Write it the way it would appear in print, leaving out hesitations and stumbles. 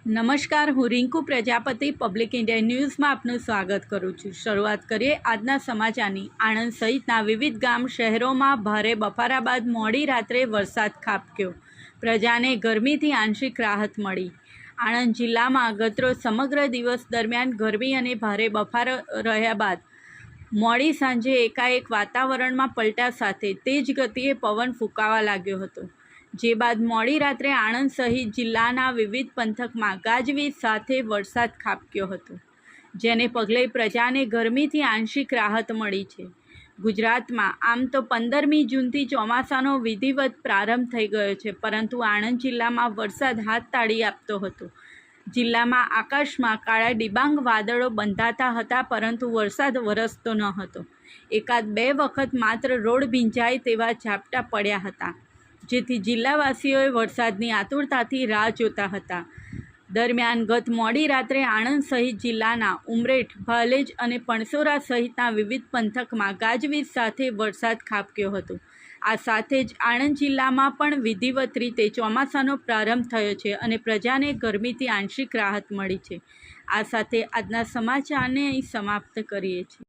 નમસ્કાર, હું Rinku Prajapati public India ન્યૂઝમાં આપનું સ્વાગત કરું છું। શરૂઆત કરીએ આજના સમાચારની। આણંદ સહિતના વિવિધ ગામ શહેરોમાં ભારે બફારા બાદ મોડી રાત્રે વરસાદ ખાબક્યો। પ્રજાને ગરમીથી આંશિક રાહત મળી। આણંદ જિલ્લામાં ગતરોજ સમગ્ર દિવસ દરમિયાન ગરમી અને ભારે બફારો રહ્યા બાદ મોડી સાંજે એકાએક વાતાવરણમાં પલટા સાથે તેજ ગતિએ પવન ફૂંકાવા લાગ્યો હતો, જે બાદ મોડી રાત્રે આણંદ સહિત જિલ્લાના વિવિધ પંથકમાં ગાજવીજ સાથે વરસાદ ખાબક્યો હતો, જેને પગલે પ્રજાને ગરમીથી આંશિક રાહત મળી છે। ગુજરાતમાં આમ તો 15મી જૂનથી ચોમાસાનો વિધિવત પ્રારંભ થઈ ગયો છે, પરંતુ આણંદ જિલ્લામાં વરસાદ હાથ તાળી આપતો હતો। જિલ્લામાં આકાશમાં કાળા ડિબાંગ વાદળો બંધાતા હતા, પરંતુ વરસાદ વરસતો ન હતો। એકાદ બે વખત માત્ર રોડ ભીંજાય તેવા ઝાપટા પડ્યા હતા, જેથી જિલ્લાવાસીઓએ વરસાદની આતુરતાથી રાહ જોતા હતા। દરમિયાન ગત મોડી રાત્રે આણંદ સહિત જિલ્લાના ઉમરેઠ, ભાલેજ અને પણસોરા સહિતના વિવિધ પંથકમાં ગાજવીજ સાથે વરસાદ ખાબક્યો હતો। આ સાથે જ આણંદ જિલ્લામાં પણ વિધિવત રીતે ચોમાસાનો પ્રારંભ થયો છે અને પ્રજાને ગરમીથી આંશિક રાહત મળી છે। આ સાથે આજના સમાચારને અહીં સમાપ્ત કરીએ છીએ।